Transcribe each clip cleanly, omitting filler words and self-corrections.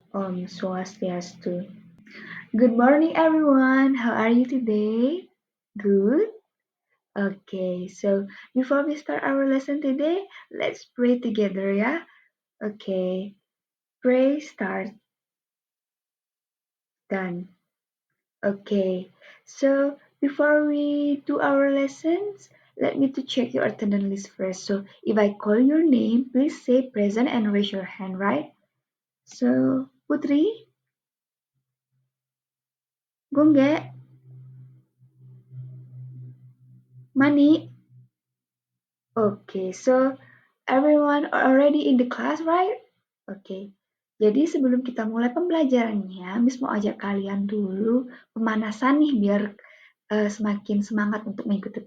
Om Swastiastu. Good morning, everyone. How are you today? Good? Okay, so before we start our lesson today, let's pray together, yeah? Okay, pray, start, done. Okay, so before we do our lessons, let me to check your attendance list first. So if I call your name, please say present and raise your hand, right? So, Putri, Gongge, Mani, okay, so everyone already in the class, right? Oke. Jadi sebelum kita mulai pembelajarannya, Miss mau ajak kalian dulu pemanasan nih biar semakin semangat untuk mengikuti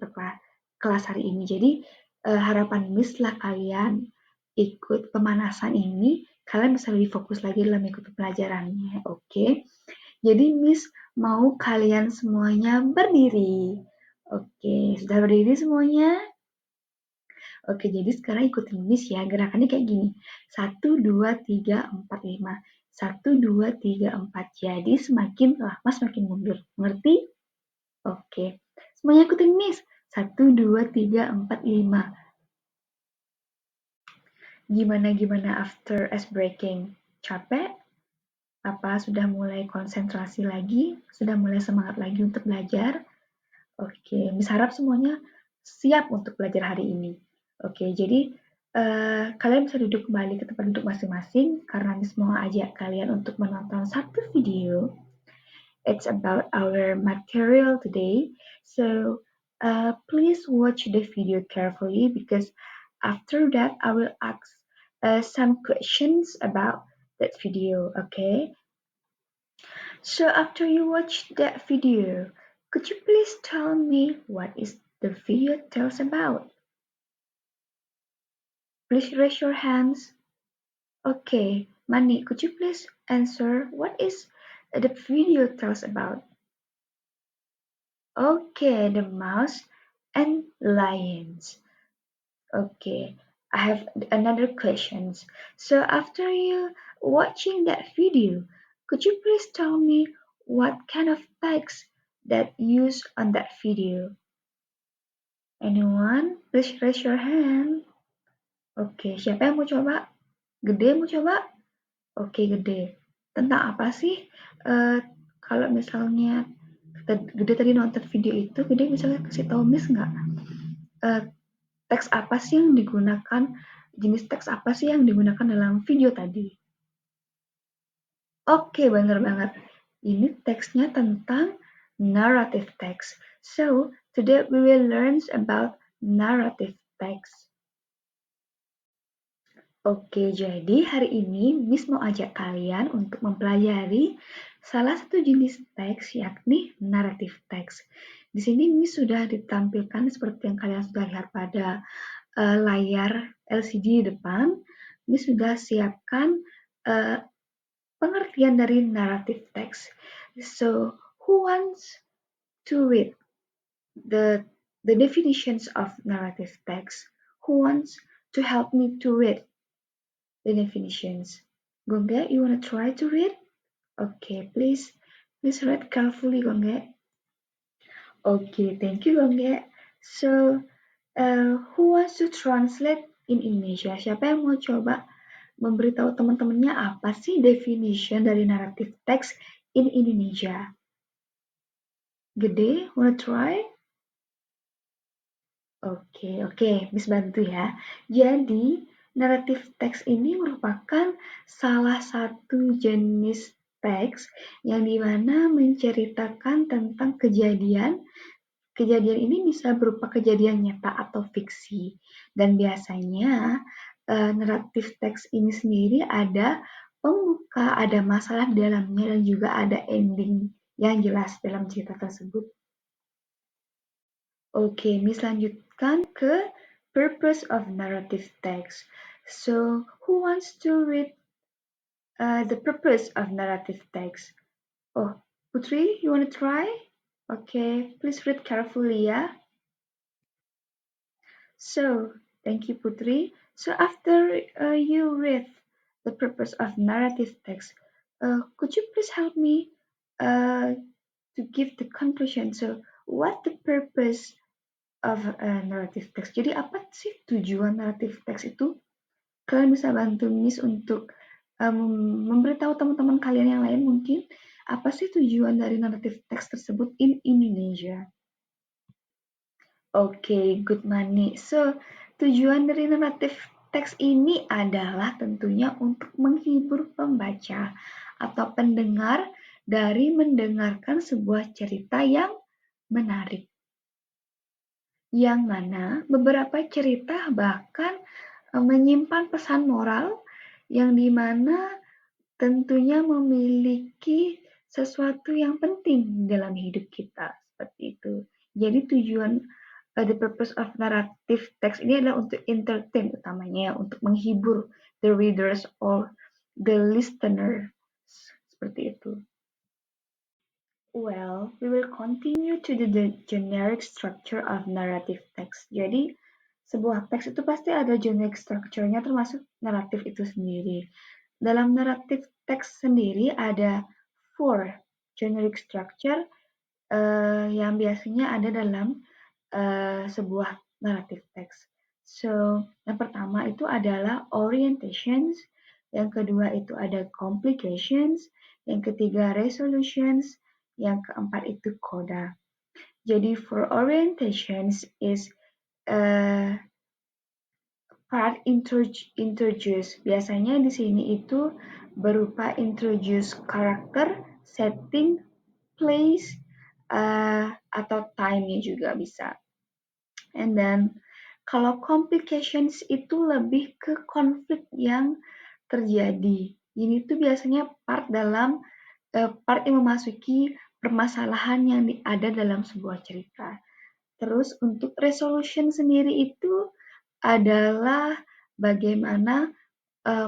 kelas hari ini. Jadi harapan Miss lah kalian ikut pemanasan ini, kalian bisa lebih fokus lagi dalam mengikuti pelajarannya. Oke. Jadi Miss mau kalian semuanya berdiri. Oke, sudah berdiri semuanya? Oke, jadi sekarang ikutin Miss ya. Gerakannya kayak gini. 1, 2, 3, 4, 5. 1, 2, 3, 4. Jadi semakin lama semakin mundur. Ngerti? Oke. Semuanya ikutin Miss. 1, 2, 3, 4, 5. Gimana after ice breaking? Capek? Apa sudah mulai konsentrasi lagi? Sudah mulai semangat lagi untuk belajar? Oke, Miss harap semuanya siap untuk belajar hari ini. Oke, jadi kalian bisa duduk kembali ke tempat duduk masing-masing karena Miss mau ajak kalian untuk menonton satu video. It's about our material today. So please watch the video carefully because after that I will ask some questions about that video. Okay. So after you watch that video, could you please tell me what is the video tells about? Please raise your hands. Okay, Mani, could you please answer what is the video tells about? Okay, the mouse and lions. Okay, I have another questions. So after you watching that video, could you please tell me what kind of text that used on that video? Anyone? Please raise your hand. Oke, siapa yang mau coba? Gede mau coba? Oke, Gede. Tentang apa sih? Eh, kalau misalnya Gede tadi nonton video itu, Gede bisa kasih tahu Miss nggak? Eh, teks apa sih yang digunakan? Jenis teks apa sih yang digunakan dalam video tadi? Oke, bener banget. Ini teksnya tentang narrative text. So, today we will learn about narrative text. Oke, jadi hari ini Miss mau ajak kalian untuk mempelajari salah satu jenis teks yakni narrative text. Di sini Miss sudah ditampilkan seperti yang kalian sudah lihat pada layar LCD di depan. Miss sudah siapkan uh, pengertian dari narrative text. So, who wants to read the definitions of narrative text? Who wants to help me to read the definitions? Gongge, you want to try to read? Okay, please read carefully, Gongge. Okay, thank you, Gongge. So, who wants to translate in Indonesia? Siapa yang mau coba memberitahu teman-temannya apa sih definition dari narrative text in Indonesia? Gede, wanna try? Oke, Miss bantu ya. Jadi, naratif teks ini merupakan salah satu jenis teks yang dimana menceritakan tentang kejadian. Kejadian ini bisa berupa kejadian nyata atau fiksi. Dan biasanya naratif teks ini sendiri ada pembuka, ada masalah di dalamnya, dan juga ada ending yang jelas dalam cerita tersebut. Oke, Miss lanjutkan ke purpose of narrative text. So, who wants to read the purpose of narrative text? Oh, Putri, you want to try? Okay, please read carefully, yeah? So, thank you, Putri. So, after you read the purpose of narrative text, Could you please help me to give the conclusion? So, what the purpose of narrative text? Jadi apa sih tujuan narrative text itu? Kalian bisa bantu Miss untuk memberitahu teman-teman kalian yang lain mungkin apa sih tujuan dari narrative text tersebut in Indonesia? Oke, good money. So, tujuan dari narrative text ini adalah tentunya untuk menghibur pembaca atau pendengar dari mendengarkan sebuah cerita yang menarik. Yang mana beberapa cerita bahkan menyimpan pesan moral yang dimana tentunya memiliki sesuatu yang penting dalam hidup kita, seperti itu. Jadi tujuan the purpose of narrative text ini adalah untuk entertain utamanya, untuk menghibur the readers or the listener, seperti itu. Well, we will continue to the generic structure of narrative text. Jadi, sebuah teks itu pasti ada generic structure-nya termasuk naratif itu sendiri. Dalam narrative text sendiri ada 4 generic structure yang biasanya ada dalam sebuah narrative text. So, yang pertama itu adalah orientations, yang kedua itu ada complications, yang ketiga resolutions, yang keempat itu coda. Jadi for orientations is part introduce. Biasanya di sini itu berupa introduce karakter, setting, place, atau time-nya juga bisa. And then kalau complications itu lebih ke konflik yang terjadi. Ini tuh biasanya part yang memasuki permasalahan yang ada dalam sebuah cerita. Terus untuk resolution sendiri itu adalah bagaimana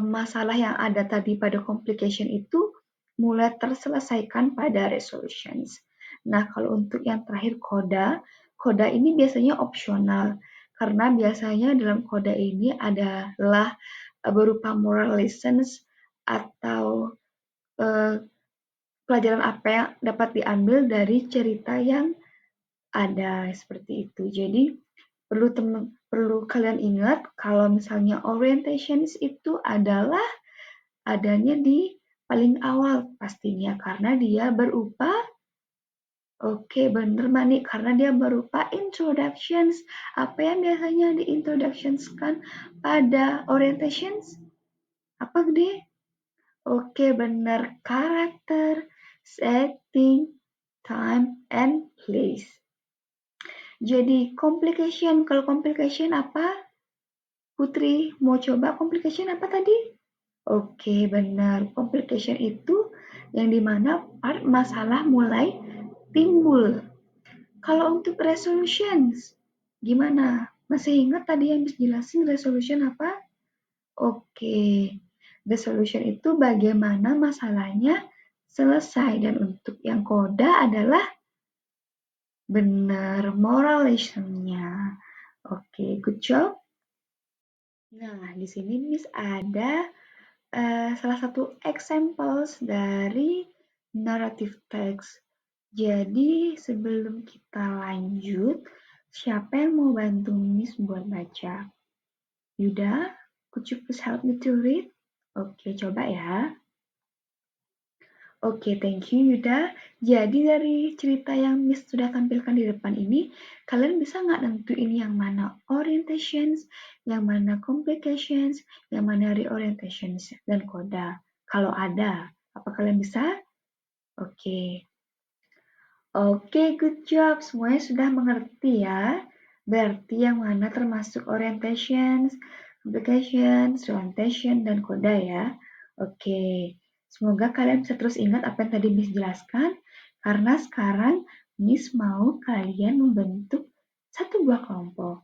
masalah yang ada tadi pada complication itu mulai terselesaikan pada resolutions. Nah, kalau untuk yang terakhir koda ini biasanya opsional karena biasanya dalam koda ini adalah berupa moral lessons atau pelajaran apa yang dapat diambil dari cerita yang ada seperti itu. Jadi perlu kalian ingat kalau misalnya orientations itu adalah adanya di paling awal pastinya karena dia berupa bener Mani, karena dia berupa introductions. Apa yang biasanya diintroductionskan pada orientations? Apa gede? Bener. Karakter, setting, time, and place. Jadi complication, kalau complication apa? Putri, mau coba complication apa tadi? Benar. Complication itu yang dimana part masalah mulai timbul. Kalau untuk resolutions, gimana? Masih ingat tadi yang dijelasin resolution apa? The solution itu bagaimana masalahnya selesai. Dan untuk yang koda adalah benar moral lesson-nya. Good job. Nah, di sini Miss ada salah satu examples dari narrative text. Jadi sebelum kita lanjut, siapa yang mau bantu Miss buat baca? Yuda, could you please help me to read? Coba ya. Thank you Yuda. Jadi dari cerita yang Miss sudah tampilkan di depan ini, kalian bisa nggak nentuin yang mana orientations, yang mana complications, yang mana reorientations, dan koda? Kalau ada, apa kalian bisa? Good job. Semuanya sudah mengerti ya. Berarti yang mana termasuk orientations, complications, reorientation, dan koda ya. Semoga kalian bisa terus ingat apa yang tadi Miss jelaskan, karena sekarang Miss mau kalian membentuk satu buah kelompok.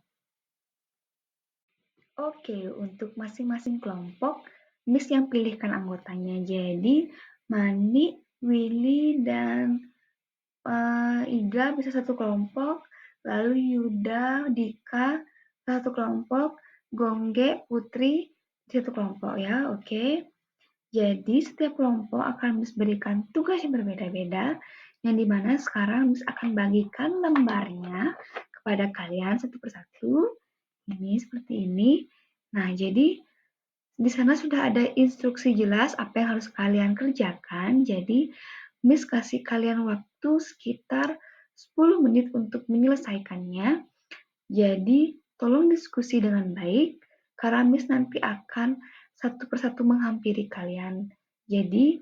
Untuk masing-masing kelompok, Miss yang pilihkan anggotanya. Jadi, Mani, Willy, dan Iga bisa satu kelompok, lalu Yuda, Dika satu kelompok, Gongge, Putri satu kelompok ya, Jadi setiap kelompok akan Miss berikan tugas yang berbeda-beda, yang dimana sekarang Miss akan bagikan lembarnya kepada kalian satu persatu. Ini seperti ini. Nah, jadi di sana sudah ada instruksi jelas apa yang harus kalian kerjakan. Jadi Miss kasih kalian waktu sekitar 10 menit untuk menyelesaikannya. Jadi, tolong diskusi dengan baik, karena Miss nanti akan satu persatu menghampiri kalian. Jadi,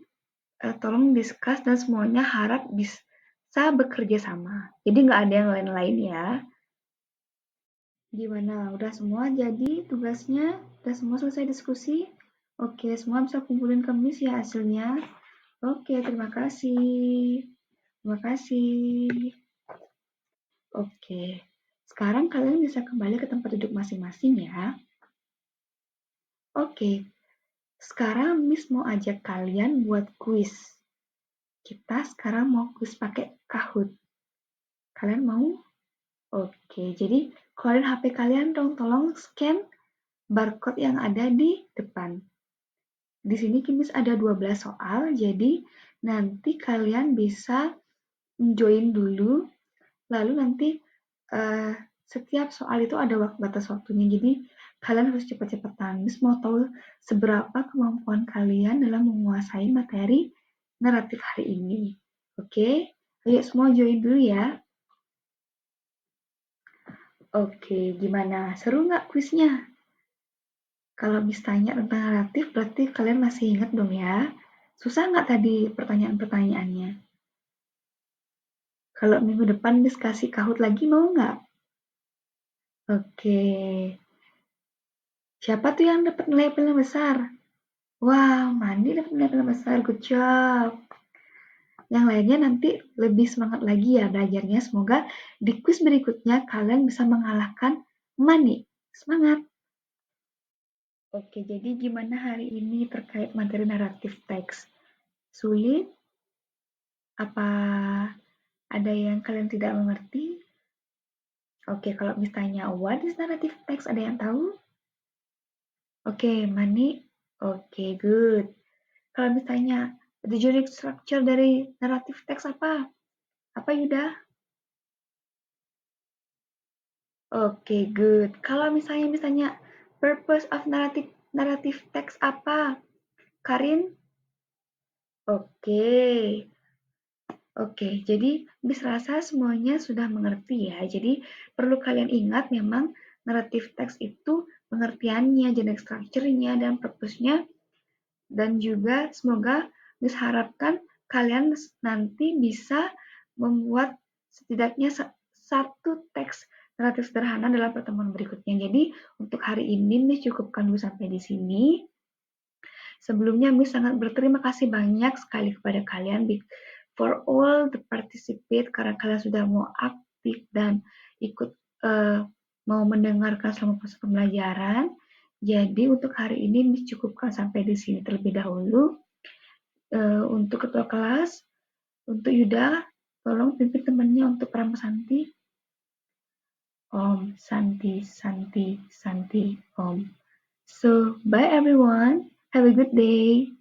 tolong diskus dan semuanya harap bisa bekerja sama. Jadi, nggak ada yang lain-lain ya. Gimana? Udah semua jadi tugasnya? Udah semua selesai diskusi? Oke, semua bisa kumpulin ke Miss ya hasilnya. Oke, terima kasih. Terima kasih. Oke, sekarang kalian bisa kembali ke tempat duduk masing-masing ya. Oke, sekarang Miss mau ajak kalian buat kuis. Kita sekarang mau kuis pakai Kahoot. Kalian mau? Oke, jadi keluarin HP kalian dong, tolong scan barcode yang ada di depan. Di sini Miss ada 12 soal, jadi nanti kalian bisa join dulu, lalu nanti uh, setiap soal itu ada batas waktunya, jadi kalian harus cepat-cepatan. Miss mau tahu seberapa kemampuan kalian dalam menguasai materi naratif hari ini. Oke, ayo semua join dulu ya. Oke, gimana? Seru nggak kuisnya? Kalau Miss tanya tentang naratif, berarti kalian masih ingat dong ya? Susah nggak tadi pertanyaan-pertanyaannya? Kalau minggu depan Miss kasih Kahoot lagi, mau nggak? Oke. Siapa tuh yang dapat nilai paling besar? Wah, Mandi dapat nilai paling besar. Good job. Yang lainnya nanti lebih semangat lagi ya belajarnya. Semoga di kuis berikutnya kalian bisa mengalahkan Mani. Semangat! Oke, jadi gimana hari ini terkait materi naratif teks? Sulit? Apa ada yang kalian tidak mengerti? Oke, kalau misalnya what is narrative text, ada yang tahu? Oke, Mani? Oke, good. Kalau misalnya the unique structure dari narrative text apa? Apa Yuda? Oke, good. Kalau misalnya purpose of narrative text apa? Karin? Oke. Oke, jadi Bis rasa semuanya sudah mengerti ya. Jadi perlu kalian ingat memang narrative text itu pengertiannya, jenis structure-nya, dan purpose-nya. Dan juga semoga Bis harapkan kalian nanti bisa membuat setidaknya satu teks naratif sederhana dalam pertemuan berikutnya. Jadi untuk hari ini Miss cukupkan dulu sampai di sini. Sebelumnya Miss sangat berterima kasih banyak sekali kepada kalian for all the participate karena kalian sudah mau aktif dan ikut mau mendengarkan selama proses pembelajaran. Jadi untuk hari ini Miss cukupkan sampai di sini terlebih dahulu. Untuk ketua kelas, untuk Yuda, tolong pimpin temannya untuk Rama Santi. Om Santi Santi Santi Om. So bye everyone. Have a good day.